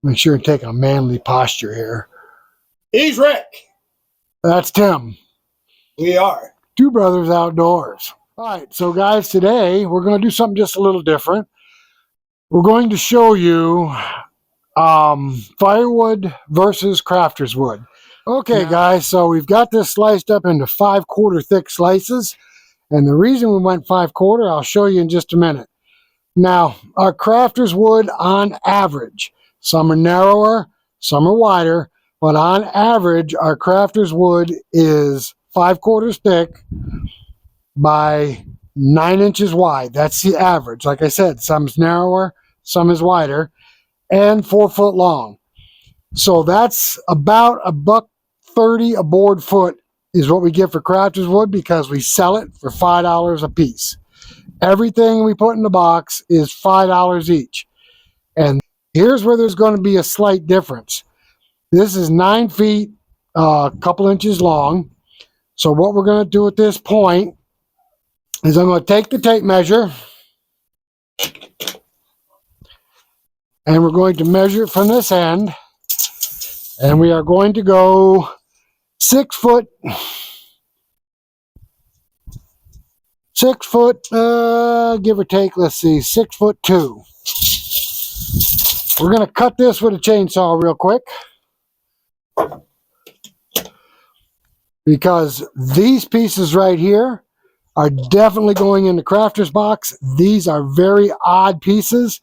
Make sure you're taking a manly posture here. He's Rick. That's Tim. We are. Two brothers outdoors. All right, so guys, today we're going to do something just a little different. We're going to show you firewood versus crafter's wood. Okay, guys, so we've got this sliced up into 5/4 thick slices. And the reason we went 5/4, I'll show you in just a minute. Now, our crafter's wood on average, some are narrower, some are wider, but on average, our crafter's wood is 5/4 thick by 9 inches wide. That's the average. Like I said, some is narrower, some is wider, and 4 foot long. So that's about $1.30 a board foot is what we get for crafter's wood, because we sell it for $5 a piece. Everything we put in the box is $5 each. And here's where there's going to be a slight difference. This is 9 feet, a couple inches long. So what we're going to do at this point is I'm going to take the tape measure and we're going to measure it from this end. And we are going to go 6 foot, give or take, let's see, 6'2". We're going to cut this with a chainsaw real quick, because these pieces right here are definitely going in the crafter's box. These are very odd pieces,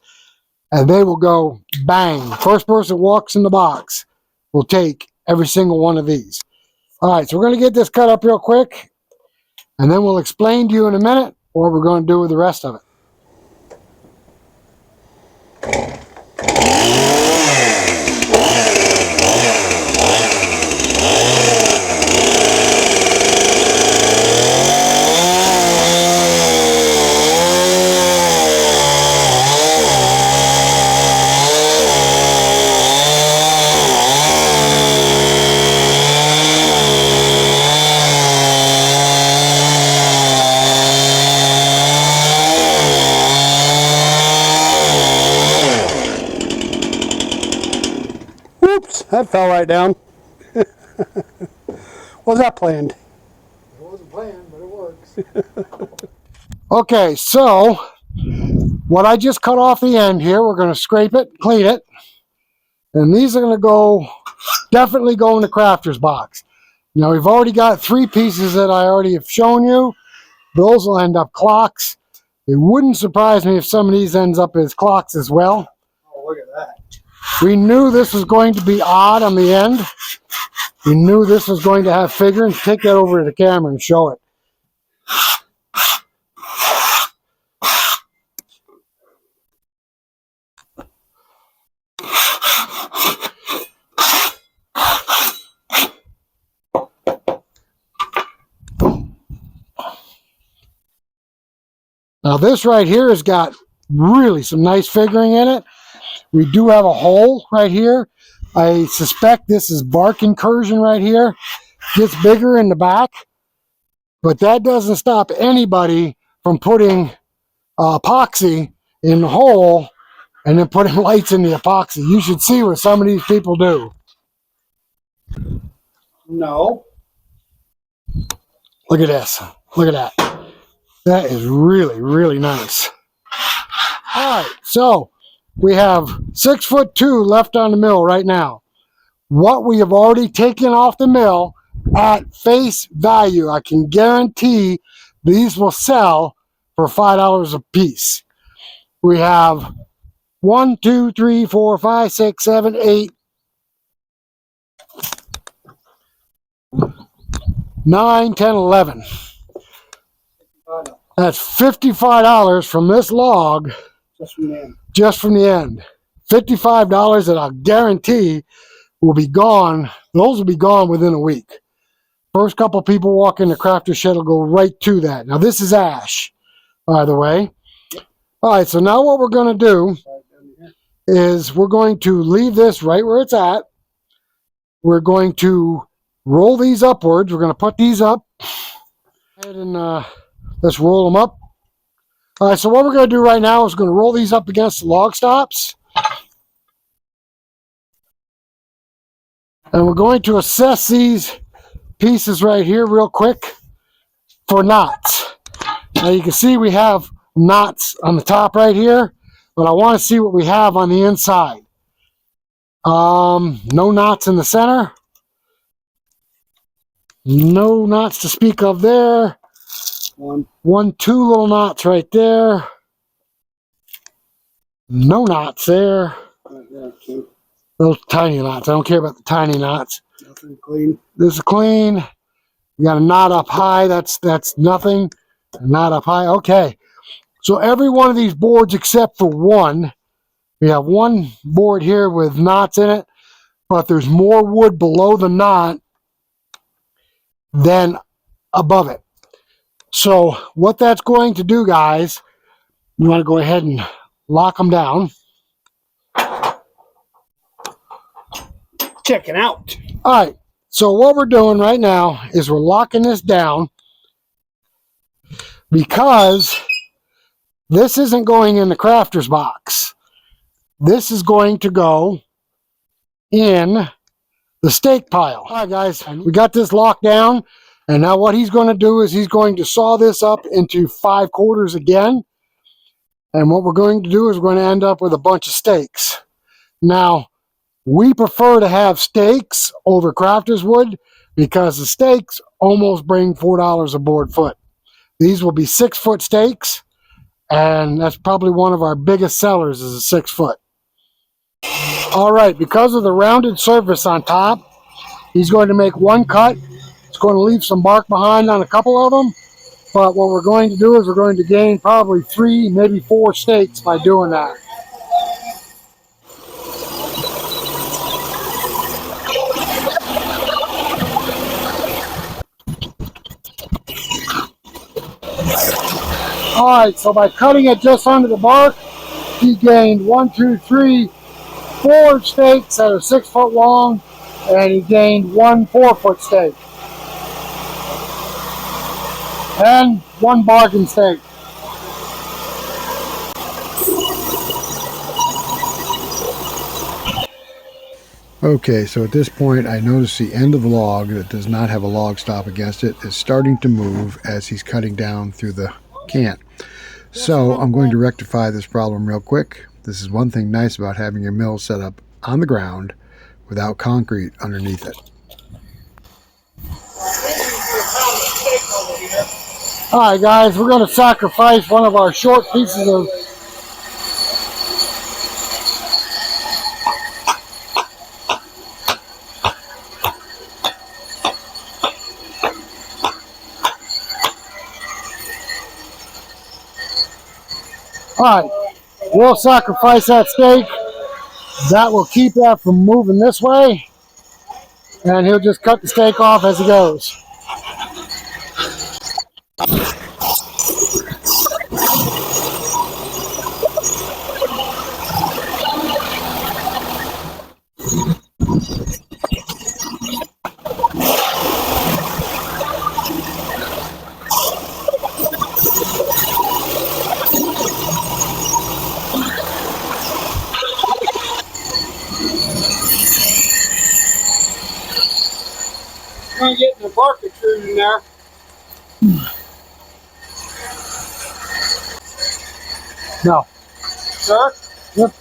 and they will go bang. First person walks in the box will take every single one of these. All right, so we're going to get this cut up real quick, and then we'll explain to you in a minute what we're going to do with the rest of it. Whoops, that fell right down. Was that planned? It wasn't planned, but it works. Okay, so what I just cut off the end here, we're going to scrape it, clean it, and these are going to definitely go in the crafter's box. Now, we've already got 3 pieces that I already have shown you. Those will end up clocks. It wouldn't surprise me if some of these ends up as clocks as well. Oh, look at that. We knew this was going to be odd on the end. We knew this was going to have figure. Take that over to the camera and show it. Now this right here has got really some nice figuring in it. We do have a hole right here. I suspect this is bark incursion right here. Gets bigger in the back, but that doesn't stop anybody from putting epoxy in the hole and then putting lights in the epoxy. You should see what some of these people do. No. Look at this. Look at that. That is really, really nice. All right, so we have 6'2" left on the mill right now. What we have already taken off the mill at face value, I can guarantee these will sell for $5 a piece. We have 1, 2, 3, 4, 5, 6, 7, 8, 9, 10, 11. That's $55 from this log. Just from the end. Just from the end. $55 that I'll guarantee will be gone. Those will be gone within a week. First couple people walk in the crafter shed will go right to that. Now this is ash, by the way. All right, so now what we're going to do is we're going to leave this right where it's at. We're going to roll these upwards. We're going to put these up. And let's roll them up. All right, so what we're going to do right now is going to roll these up against the log stops. And we're going to assess these pieces right here real quick for knots. Now you can see we have knots on the top right here, but I want to see what we have on the inside. No knots in the center. No knots to speak of there. Two little knots right there. No knots there. Two. Those tiny knots. I don't care about the tiny knots. Nothing clean. This is clean. You got a knot up high. That's nothing. A knot up high. Okay. So every one of these boards except for one, we have one board here with knots in it, but there's more wood below the knot than above it. So what that's going to do, guys, you want to go ahead and lock them down. Checking out. All right. So what we're doing right now is we're locking this down because this isn't going in the crafter's box. This is going to go in the stake pile. All right, guys, we got this locked down. And now what he's going to do is he's going to saw this up into 5/4 again. And what we're going to do is we're going to end up with a bunch of stakes. Now, we prefer to have stakes over crafter's wood because the stakes almost bring $4 a board foot. These will be 6-foot stakes, and that's probably one of our biggest sellers is a 6-foot. All right, because of the rounded surface on top, he's going to make one cut. It's going to leave some bark behind on a couple of them, but what we're going to do is we're going to gain probably 3, maybe 4 stakes by doing that. All right, so by cutting it just under the bark, he gained 1, 2, 3, 4 stakes that are 6 foot long, and he gained 1 4-foot stake. And 1 bargain stake. Okay, so at this point I notice the end of the log that does not have a log stop against it is starting to move as he's cutting down through the cant. So I'm going to rectify this problem real quick. This is one thing nice about having your mill set up on the ground without concrete underneath it. All right, guys, we're going to sacrifice one of our short pieces of All right, we'll sacrifice that stake. That will keep that from moving this way, and he'll just cut the stake off as he goes. Trying to get the bark extrude in there. No. Sir? Yep.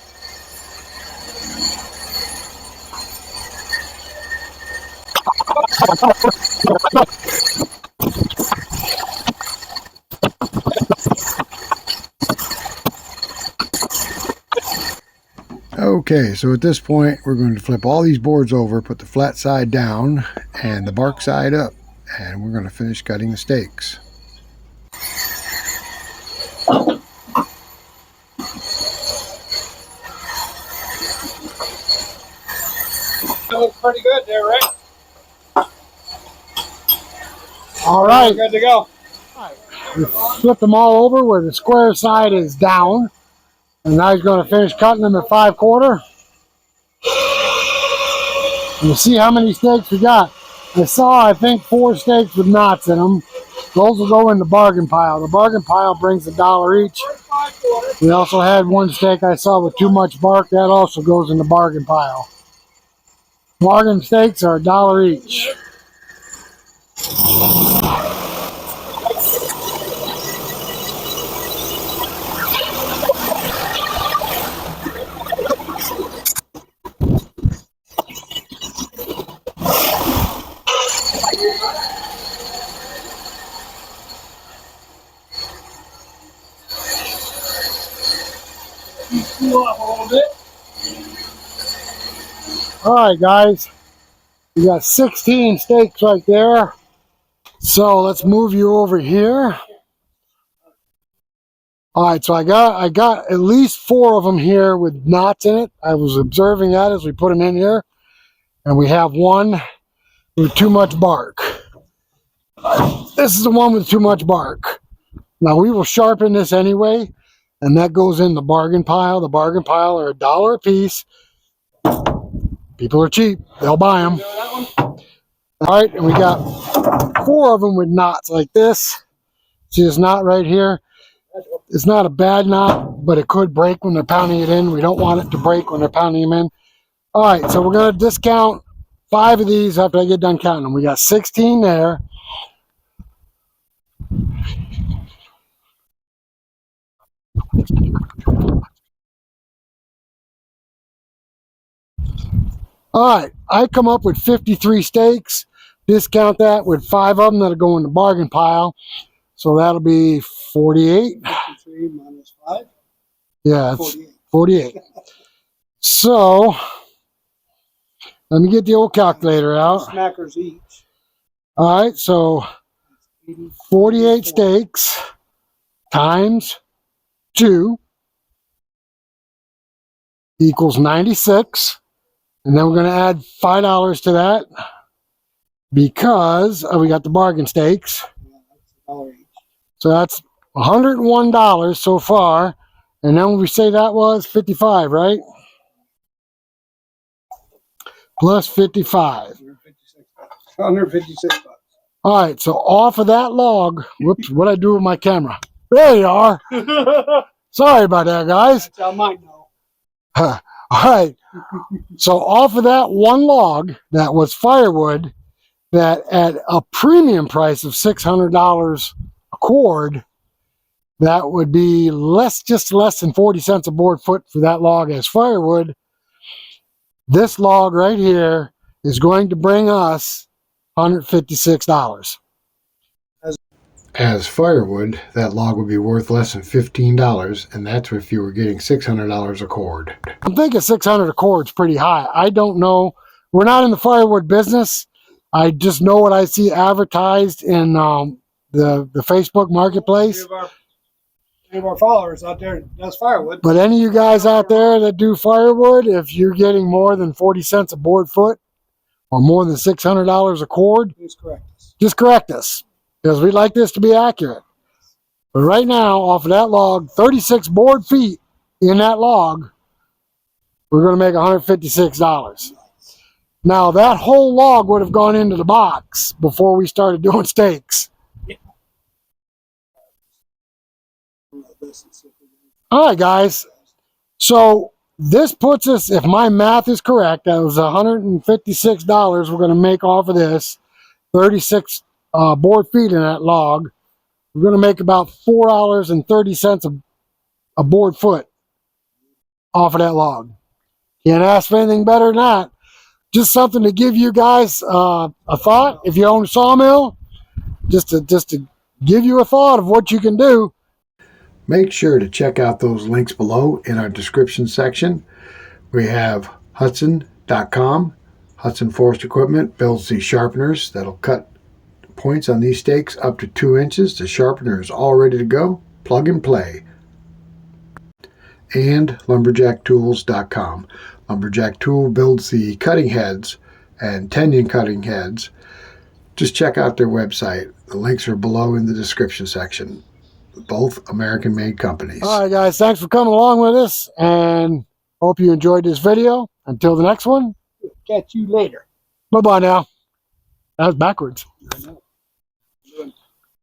Okay, so at this point we're going to flip all these boards over, put the flat side down and the bark side up, and we're going to finish cutting the stakes. That looks pretty good there, right? All right. Good to go. We flip them all over where the square side is down. And now he's going to finish cutting them at 5/4. And we'll see how many stakes we got. I saw, I think, 4 stakes with knots in them. Those will go in the bargain pile. The bargain pile brings $1 each. We also had 1 stake I saw with too much bark. That also goes in the bargain pile. Bargain steaks are $1 each. Cool off a little bit. All right, guys. We got 16 steaks right there. So let's move you over here. All right, so I got at least 4 of them here with knots in it. I was observing that as we put them in here. And we have one with too much bark. This is the one with too much bark. Now we will sharpen this anyway, and that goes in the bargain pile. The bargain pile are $1 a piece. People are cheap. They'll buy them. All right, and we got 4 of them with knots like this. See this knot right here? It's not a bad knot, but it could break when they're pounding it in. We don't want it to break when they're pounding them in. All right, so we're going to discount 5 of these after I get done counting them. We got 16 there. All right, I come up with 53 steaks. Discount that with 5 of them that'll go in the bargain pile. So that'll be 48. 53 minus 5. Yeah, it's 48. So let me get the old calculator out. Smackers each. All right, so 48 steaks times 2 equals 96. And then we're going to add $5 to that because we got the bargain steaks. Yeah, that's $1 each. So that's $101 so far. And then we say that was 55, right? Plus 55. 156 bucks. All right, so off of that log, whoops, what'd I do with my camera? There you are. Sorry about that, guys. That's how mine know. All right, so off of that one log that was firewood, that at a premium price of $600 a cord, that would be just less than 40 cents a board foot for that log as firewood. This log right here is going to bring us $156. As firewood, that log would be worth less than $15, and that's if you were getting $600 a cord. I'm thinking 600 a cord is pretty high. I don't know. We're not in the firewood business. I just know what I see advertised in the Facebook marketplace. Any of our followers out there does firewood. But any of you guys out there that do firewood, if you're getting more than 40 cents a board foot or more than $600 a cord, Please correct us. just correct us because we'd like this to be accurate. But right now, off of that log, 36 board feet in that log, we're going to make $156. Now, that whole log would have gone into the box before we started doing steaks. All right, guys. So this puts us, if my math is correct, that was $156 we're going to make off of this. 36 board feet in that log. We're going to make about $4.30 a board foot off of that log. Can't ask for anything better than that. Just something to give you guys a thought. If you own a sawmill, just to give you a thought of what you can do. Make sure to check out those links below in our description section. We have hud-son.com. Hud-son Forest Equipment builds these sharpeners that'll cut points on these steaks up to 2 inches. The sharpener is all ready to go. Plug and play. And lumberjacktools.com. Lumberjack Tool builds the cutting heads and tenon cutting heads. Just check out their website. The links are below in the description section. Both American-made companies. All right, guys. Thanks for coming along with us, and hope you enjoyed this video. Until the next one, Catch you later. bye-bye now. That was backwards. I know.